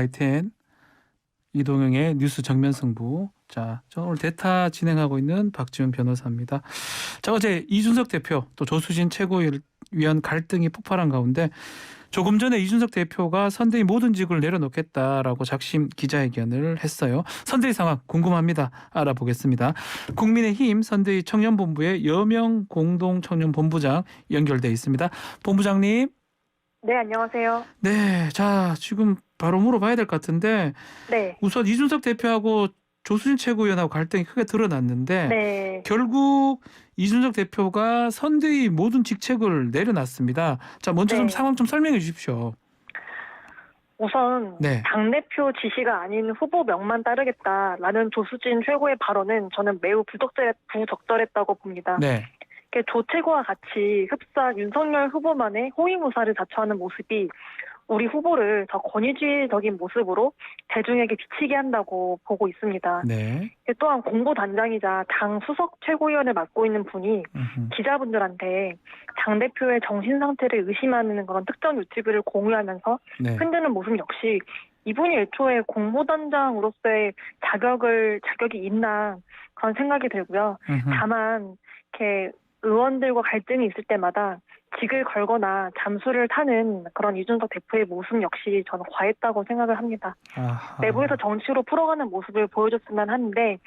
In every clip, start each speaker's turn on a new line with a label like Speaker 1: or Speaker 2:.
Speaker 1: YTN 이동영의 뉴스 정면 승부. 자, 저 오늘 대타 진행하고 있는 박지훈 변호사입니다. 자, 어제 이준석 대표 또 조수진 최고위원 갈등이 폭발한 가운데 조금 전에 이준석 대표가 선대위 모든 직을 내려놓겠다라고 작심 기자회견을 했어요. 선대위 상황 궁금합니다. 알아보겠습니다. 국민의힘 선대위 청년본부의 여명 공동청년본부장 연결돼 있습니다. 본부장님.
Speaker 2: 네, 안녕하세요.
Speaker 1: 네, 자 지금 바로 물어봐야 될 것 같은데
Speaker 2: 네.
Speaker 1: 우선 이준석 대표하고 조수진 최고위원하고 갈등이 크게 드러났는데
Speaker 2: 네.
Speaker 1: 결국 이준석 대표가 선대위 모든 직책을 내려놨습니다. 자, 먼저 좀
Speaker 2: 네.
Speaker 1: 상황 좀 설명해 주십시오.
Speaker 2: 우선
Speaker 1: 네.
Speaker 2: 당대표 지시가 아닌 후보 명만 따르겠다라는 조수진 최고의 발언은 저는 매우 부적절했다고 봅니다.
Speaker 1: 네.
Speaker 2: 조 최고와 같이 흡사 윤석열 후보만의 호위무사를 자처하는 모습이 우리 후보를 더 권위주의적인 모습으로 대중에게 비치게 한다고 보고 있습니다.
Speaker 1: 네.
Speaker 2: 또한 공보단장이자 당 수석 최고위원을 맡고 있는 분이 기자분들한테 당대표의 정신 상태를 의심하는 그런 특정 유튜브를 공유하면서
Speaker 1: 네.
Speaker 2: 흔드는 모습 역시 이분이 애초에 공보단장으로서의 자격이 있나 그런 생각이 들고요. 다만 이렇게 의원들과 갈등이 있을 때마다 직을 걸거나 잠수를 타는 그런 이준석 대표의 모습 역시 저는 과했다고 생각을 합니다.
Speaker 1: 아하.
Speaker 2: 내부에서 정치로 풀어가는 모습을 보여줬으면 하는데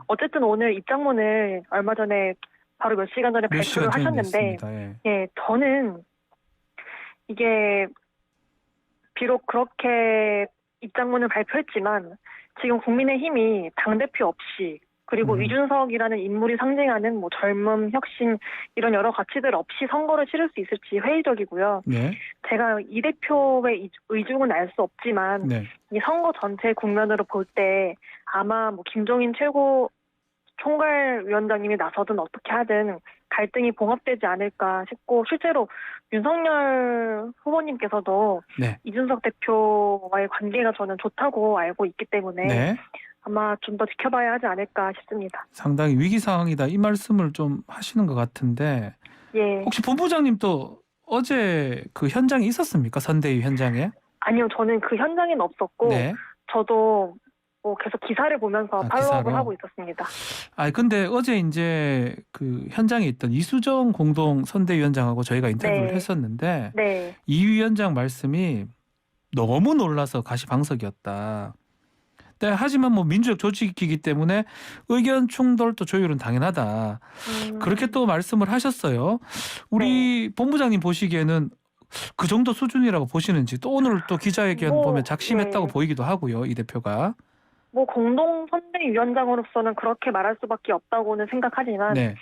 Speaker 2: 어쨌든 오늘 입장문을 얼마 전에 바로 몇 시간 전에 발표를 하셨는데 예, 저는 이게 비록 그렇게 입장문을 발표했지만 지금 국민의힘이 당대표 없이 그리고 이준석이라는 인물이 상징하는 뭐 젊음, 혁신 이런 여러 가치들 없이 선거를 치를 수 있을지 회의적이고요.
Speaker 1: 네.
Speaker 2: 제가 이 대표의 의중은 알 수 없지만
Speaker 1: 네.
Speaker 2: 이 선거 전체 국면으로 볼 때 아마 뭐 김종인 최고 총괄위원장님이 나서든 어떻게 하든 갈등이 봉합되지 않을까 싶고 실제로 윤석열 후보님께서도
Speaker 1: 네.
Speaker 2: 이준석 대표와의 관계가 저는 좋다고 알고 있기 때문에
Speaker 1: 네.
Speaker 2: 아마 좀 더 지켜봐야 하지 않을까 싶습니다.
Speaker 1: 상당히 위기 상황이다 이 말씀을 좀 하시는 것 같은데
Speaker 2: 예.
Speaker 1: 혹시 본부장님도 어제 그 현장에 있었습니까? 선대위 현장에?
Speaker 2: 아니요, 저는 그 현장에는 없었고
Speaker 1: 네.
Speaker 2: 저도 뭐 계속 기사를 보면서 팔로우업을
Speaker 1: 기사로?
Speaker 2: 하고 있었습니다.
Speaker 1: 근데 어제 이제 그 현장에 있던 이수정 공동 선대위원장하고 저희가 인터뷰를
Speaker 2: 네.
Speaker 1: 했었는데
Speaker 2: 네.
Speaker 1: 이 위원장 말씀이 너무 놀라서 가시방석이었다. 네, 하지만 뭐 민주적 조직이기 때문에 의견 충돌도 조율은 당연하다. 그렇게 또 말씀을 하셨어요. 우리 본부장님 보시기에는 그 정도 수준이라고 보시는지 또 오늘 또 기자회견 보면 작심했다고
Speaker 2: 네.
Speaker 1: 보이기도 하고요. 이 대표가.
Speaker 2: 뭐 공동 선대위원장으로서는 그렇게 말할 수밖에 없다고는 생각하지만
Speaker 1: 네.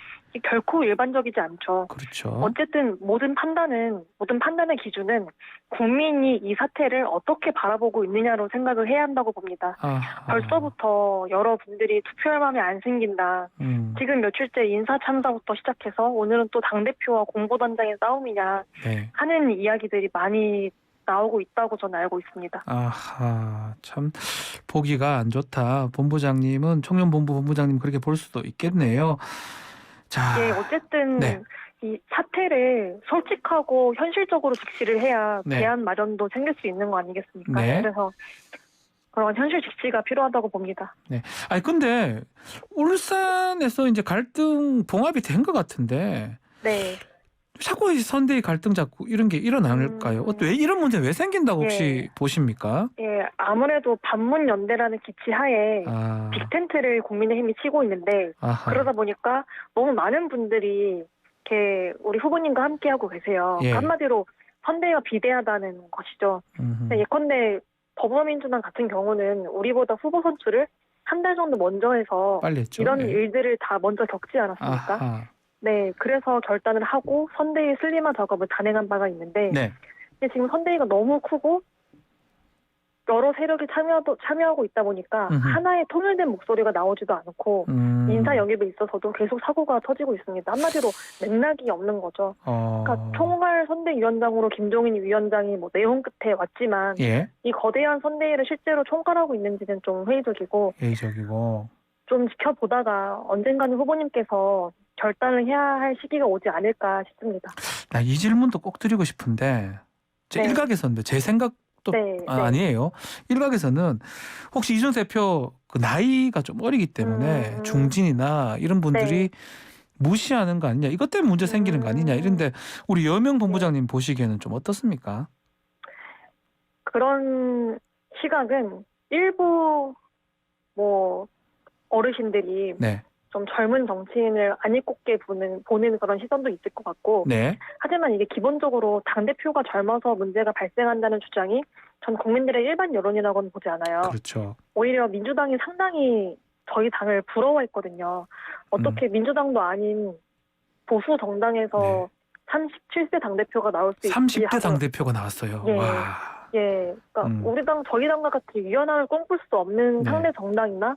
Speaker 2: 결코 일반적이지 않죠.
Speaker 1: 그렇죠.
Speaker 2: 어쨌든 모든 판단의 기준은 국민이 이 사태를 어떻게 바라보고 있느냐로 생각을 해야 한다고 봅니다. 벌써부터 여러분들이 투표할 마음이 안 생긴다. 지금 며칠째 인사 참사부터 시작해서 오늘은 또 당대표와 공보단장의 싸움이냐
Speaker 1: 네.
Speaker 2: 하는 이야기들이 많이 나오고 있다고 저는 알고 있습니다.
Speaker 1: 아하, 참 보기가 안 좋다. 본부장님은 청년본부 본부장님 그렇게 볼 수도 있겠네요. 자,
Speaker 2: 예, 어쨌든
Speaker 1: 네.
Speaker 2: 이 사태를 솔직하고 현실적으로 직시를 해야
Speaker 1: 네.
Speaker 2: 대안 마련도 생길 수 있는 거 아니겠습니까?
Speaker 1: 네.
Speaker 2: 그래서 그런 현실 직시가 필요하다고 봅니다.
Speaker 1: 네. 근데 울산에서 이제 갈등 봉합이 된 것 같은데
Speaker 2: 네.
Speaker 1: 자꾸 선대위 갈등 자꾸 이런 게 일어날까요? 왜 이런 문제 왜 생긴다고 혹시 보십니까?
Speaker 2: 예, 아무래도 반문연대라는 기치하에 빅텐트를 국민의힘이 치고 있는데 그러다 보니까 너무 많은 분들이 이렇게 우리 후보님과 함께하고 계세요.
Speaker 1: 예.
Speaker 2: 한마디로 선대위가 비대하다는 것이죠. 예컨대 더불어민주당 같은 경우는 우리보다 후보 선출을 한 달 정도 먼저 해서
Speaker 1: 빨리 했죠.
Speaker 2: 이런
Speaker 1: 예.
Speaker 2: 일들을 다 먼저 겪지 않았습니까? 네, 그래서 결단을 하고 선대위 슬림화 작업을 단행한 바가 있는데
Speaker 1: 네.
Speaker 2: 근데 지금 선대위가 너무 크고 여러 세력이 참여하고 있다 보니까 하나의 통일된 목소리가 나오지도 않고 인사 영입에 있어서도 계속 사고가 터지고 있습니다. 한마디로 맥락이 없는 거죠. 그러니까 총괄 선대위원장으로 김종인 위원장이 뭐 내용 끝에 왔지만
Speaker 1: 예.
Speaker 2: 이 거대한 선대위를 실제로 총괄하고 있는지는 좀 회의적이고 좀 지켜보다가 언젠가는 후보님께서 결단을 해야 할 시기가 오지 않을까 싶습니다.
Speaker 1: 나 이 질문도 꼭 드리고 싶은데 제
Speaker 2: 네.
Speaker 1: 일각에서인데 제 생각 또
Speaker 2: 네.
Speaker 1: 아니에요. 일각에서는 혹시 이준석 대표 그 나이가 좀 어리기 때문에 중진이나 이런 분들이 무시하는 거 아니냐, 이것 때문에 문제 생기는 거 아니냐, 이런데 우리 여명 본부장님 보시기에는 좀 어떻습니까?
Speaker 2: 그런 시각은 일부 뭐 어르신들이
Speaker 1: 네.
Speaker 2: 좀 젊은 정치인을 안 입곱게 보는 그런 시선도 있을 것 같고,
Speaker 1: 네.
Speaker 2: 하지만 이게 기본적으로 당대표가 젊어서 문제가 발생한다는 주장이 전 국민들의 일반 여론이라고는 보지 않아요.
Speaker 1: 그렇죠.
Speaker 2: 오히려 민주당이 상당히 저희 당을 부러워했거든요. 어떻게 민주당도 아닌 보수 정당에서 37세 당대표가 나올 수 있지
Speaker 1: 30대
Speaker 2: 하고,
Speaker 1: 당대표가 나왔어요.
Speaker 2: 예.
Speaker 1: 와.
Speaker 2: 예, 그러니까 우리 당, 저희 당과 같이 유연함을 꿈꿀 수 없는 상대 정당이나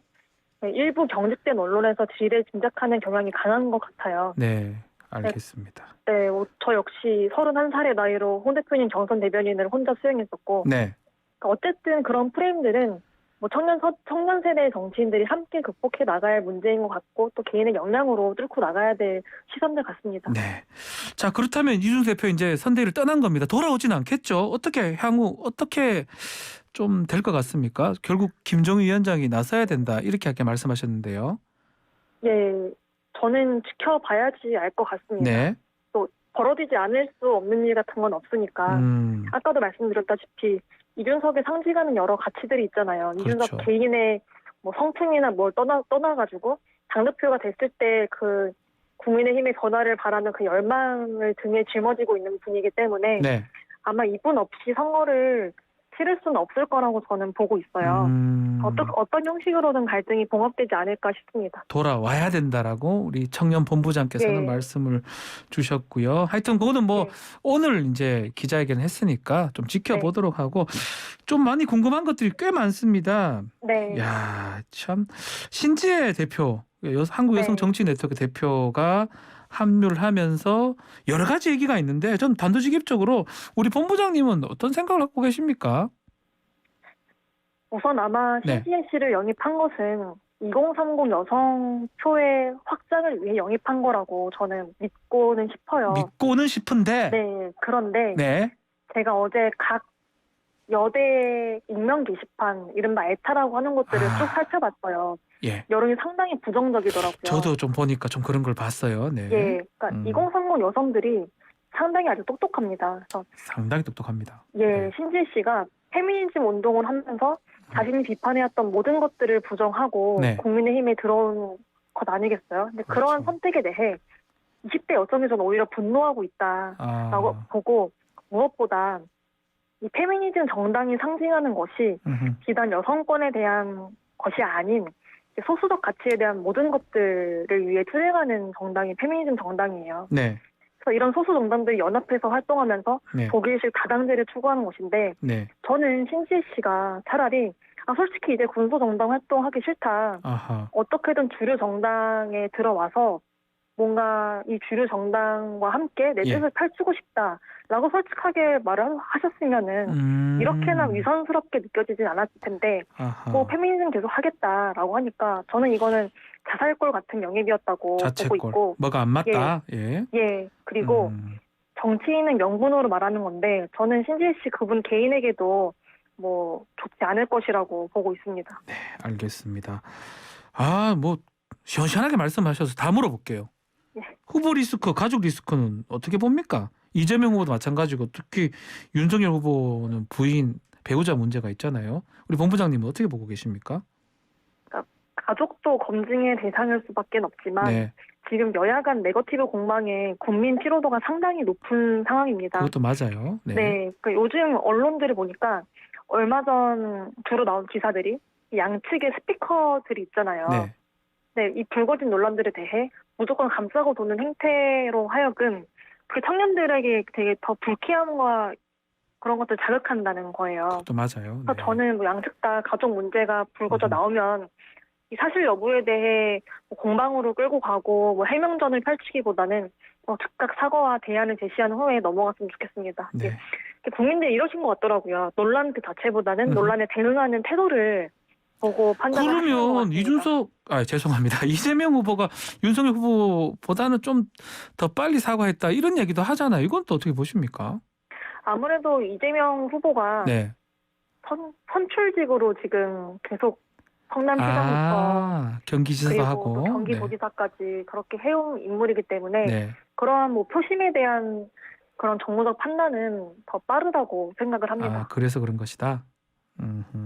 Speaker 2: 일부 경직된 언론에서 지지를 짐작하는 경향이 강한 것 같아요.
Speaker 1: 네, 알겠습니다.
Speaker 2: 네, 저 역시 31살의 나이로 홍 대표님 경선 대변인을 혼자 수행했었고,
Speaker 1: 네.
Speaker 2: 그러니까 어쨌든 그런 프레임들은 뭐 청년 세대 정치인들이 함께 극복해 나가야 할 문제인 것 같고, 또 개인의 역량으로 뚫고 나가야 될 시선들 같습니다.
Speaker 1: 네. 자, 그렇다면 이준석 대표 이제 선대위를 떠난 겁니다. 돌아오진 않겠죠? 어떻게 향후 어떻게 좀 될 것 같습니까? 결국 김정은 위원장이 나서야 된다, 이렇게 아까 말씀하셨는데요.
Speaker 2: 예, 저는 지켜봐야지 알 것 같습니다.
Speaker 1: 네.
Speaker 2: 또 벌어지지 않을 수 없는 일 같은 건 없으니까. 아까도 말씀드렸다시피 이준석의 상징하는 여러 가치들이 있잖아요.
Speaker 1: 그렇죠.
Speaker 2: 이준석 개인의 뭐 성품이나 뭘 떠나가지고 당대표가 됐을 때 그 국민의힘의 변화를 바라는 그 열망을 등에 짊어지고 있는 분이기 때문에
Speaker 1: 네.
Speaker 2: 아마 이분 없이 선거를 치를 수는 없을 거라고 저는 보고 있어요. 어떤 형식으로든 갈등이 봉합되지 않을까 싶습니다.
Speaker 1: 돌아와야 된다라고 우리 청년 본부장께서는 말씀을 주셨고요. 하여튼 그거는 뭐 오늘 이제 기자회견 했으니까 좀 지켜보도록 하고, 좀 많이 궁금한 것들이 꽤 많습니다.
Speaker 2: 네.
Speaker 1: 야, 참 신지혜 대표, 한국 여성 정치 네트워크 대표가 합류를 하면서 여러 가지 얘기가 있는데, 좀 단도직입적으로 우리 본부장님은 어떤 생각을 갖고 계십니까?
Speaker 2: 우선 아마 신지혜 씨를 영입한 것은 2030 여성표의 확장을 위해 영입한 거라고 저는 믿고는 싶어요.
Speaker 1: 믿고는 싶은데.
Speaker 2: 네, 그런데 제가 어제 각 여대 익명 게시판, 이른바 에타라고 하는 것들을 쭉 살펴봤어요. 여론이 상당히 부정적이더라고요.
Speaker 1: 저도 좀 보니까 좀 그런 걸 봤어요. 네.
Speaker 2: 예, 그러니까 2030 여성들이 상당히 아주 똑똑합니다. 그래서
Speaker 1: 상당히 똑똑합니다.
Speaker 2: 신지혜 씨가 페미니즘 운동을 하면서 자신이 비판해왔던 모든 것들을 부정하고 국민의힘에 들어온 것 아니겠어요? 근데 그러한 선택에 대해 20대 여성이 저는 오히려 분노하고 있다라고 보고, 무엇보다 이 페미니즘 정당이 상징하는 것이 비단 여성권에 대한 것이 아닌 소수적 가치에 대한 모든 것들을 위해 투쟁하는 정당이 페미니즘 정당이에요. 그래서 이런 소수 정당들이 연합해서 활동하면서 독일식 다당제를 추구하는 것인데, 저는 신지혜 씨가 차라리 솔직히 이제 군소 정당 활동하기 싫다. 어떻게든 주류 정당에 들어와서 뭔가 이 주류 정당과 함께 내 뜻을 펼치고 싶다라고 솔직하게 말을 하셨으면은 이렇게나 위선스럽게 느껴지진 않았을 텐데, 뭐 페미니즘 계속 하겠다라고 하니까 저는 이거는 자살골 같은 영입이었다고 보고 있고,
Speaker 1: 뭐가 안 맞다.
Speaker 2: 그리고 정치인은 명분으로 말하는 건데, 저는 신지혜 씨 그분 개인에게도 뭐 좋지 않을 것이라고 보고 있습니다.
Speaker 1: 네, 알겠습니다. 뭐 시원시원하게 말씀하셔서 다 물어볼게요. 후보 리스크, 가족 리스크는 어떻게 봅니까? 이재명 후보도 마찬가지고, 특히 윤석열 후보는 부인, 배우자 문제가 있잖아요. 우리 본부장님은 어떻게 보고 계십니까?
Speaker 2: 그러니까 가족도 검증의 대상일 수밖에 없지만 지금 여야 간 네거티브 공방에 국민 피로도가 상당히 높은 상황입니다.
Speaker 1: 그것도 맞아요.
Speaker 2: 그러니까 요즘 언론들을 보니까 얼마 전 주로 나온 기사들이 양측의 스피커들이 있잖아요. 이 불거진 논란들에 대해 무조건 감싸고 도는 행태로 하여금 그 청년들에게 되게 더 불쾌함과 그런 것들 자극한다는 거예요.
Speaker 1: 그것도 맞아요.
Speaker 2: 그래서 저는 뭐 양측 다 가족 문제가 불거져 나오면 이 사실 여부에 대해 뭐 공방으로 끌고 가고 뭐 해명전을 펼치기보다는 즉각 사과와 대안을 제시한 후에 넘어갔으면 좋겠습니다. 국민들이 이러신 것 같더라고요. 논란 그 자체보다는 논란에 대응하는 태도를 보고 판단을 하시는 것 같습니다.
Speaker 1: 죄송합니다. 이재명 후보가 윤석열 후보보다는 좀 더 빨리 사과했다, 이런 얘기도 하잖아요. 이건 또 어떻게 보십니까?
Speaker 2: 아무래도 이재명 후보가 선출직으로 지금 계속 성남시장부터
Speaker 1: 경기지사도
Speaker 2: 그리고
Speaker 1: 하고
Speaker 2: 또 경기도지사까지 그렇게 해온 인물이기 때문에 그러한 뭐 표심에 대한 그런 정무적 판단은 더 빠르다고 생각을 합니다.
Speaker 1: 그래서 그런 것이다.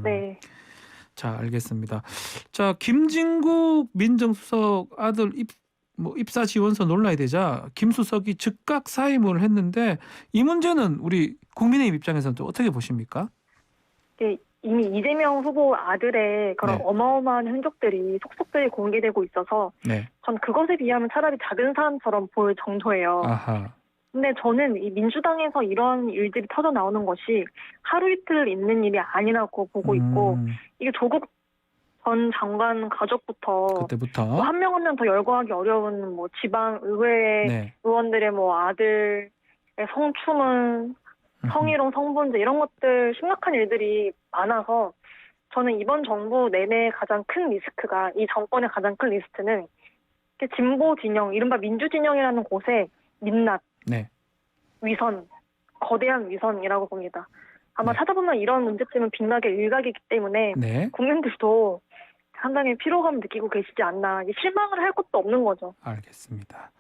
Speaker 2: 네.
Speaker 1: 자, 알겠습니다. 자, 김진국 민정수석 아들 입사 지원서 논란이 되자 김 수석이 즉각 사임을 했는데 이 문제는 우리 국민의힘 입장에서는 또 어떻게 보십니까?
Speaker 2: 이미 이재명 후보 아들의 그런 어마어마한 흔적들이 속속들이 공개되고 있어서 전 그것에 비하면 차라리 작은 사안처럼 보일 정도예요. 근데 저는 이 민주당에서 이런 일들이 터져 나오는 것이 하루 이틀 있는 일이 아니라고 보고 있고 이게 조국 전 장관 가족부터
Speaker 1: 그때부터
Speaker 2: 뭐 한 명 한 명 더 열거하기 어려운 뭐 지방 의회 의원들의 뭐 아들의 성추문, 성희롱, 성범죄 이런 것들 심각한 일들이 많아서 저는 이번 정부 내내 가장 큰 리스크가 이 정권의 가장 큰 리스크는 진보 진영, 이른바 민주 진영이라는 곳의 민낯, 위선, 거대한 위선이라고 봅니다. 아마 찾아보면 이런 문제점은 빅나게 일각이기 때문에 국민들도 상당히 피로감을 느끼고 계시지 않나. 실망을 할 것도 없는 거죠.
Speaker 1: 알겠습니다.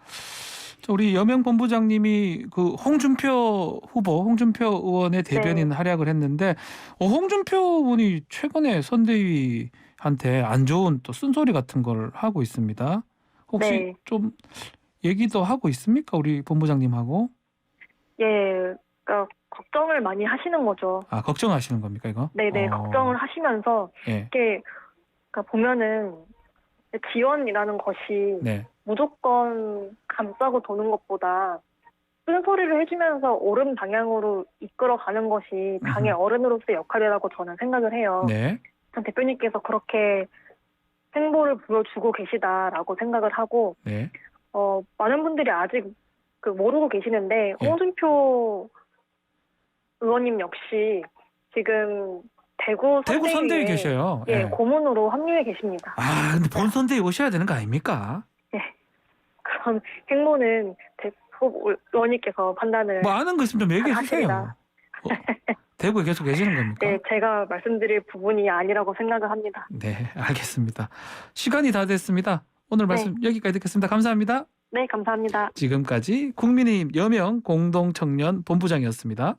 Speaker 1: 우리 여명 본부장님이 그 홍준표 의원의 대변인 활약을 했는데 홍준표 의원이 최근에 선대위한테 안 좋은 또 쓴소리 같은 걸 하고 있습니다. 혹시 좀 얘기도 하고 있습니까? 우리 본부장님하고?
Speaker 2: 그러니까 걱정을 많이 하시는 거죠.
Speaker 1: 걱정하시는 겁니까 이거?
Speaker 2: 네네, 걱정을 하시면서 이게 그러니까 보면은 지원이라는 것이 무조건 감싸고 도는 것보다 쓴소리를 해주면서 옳은 방향으로 이끌어가는 것이 당의 어른으로서의 역할이라고 저는 생각을 해요. 전 대표님께서 그렇게 행보를 보여주고 계시다라고 생각을 하고 많은 분들이 아직 모르고 계시는데 홍준표 의원님 역시 지금 대구
Speaker 1: 선대위에 계셔요.
Speaker 2: 고문으로 합류해 계십니다.
Speaker 1: 근데 본 선대위 오셔야 되는 거 아닙니까?
Speaker 2: 그런 행보는 대구 의원님께서 판단을
Speaker 1: 뭐 아는 거 있으면 좀 얘기해 주세요. 대구에 계속 계시는 겁니까?
Speaker 2: 네, 제가 말씀드릴 부분이 아니라고 생각을 합니다.
Speaker 1: 네, 알겠습니다. 시간이 다 됐습니다. 오늘 말씀 여기까지 듣겠습니다. 감사합니다.
Speaker 2: 네, 감사합니다.
Speaker 1: 지금까지 국민의힘 여명 공동청년 본부장이었습니다.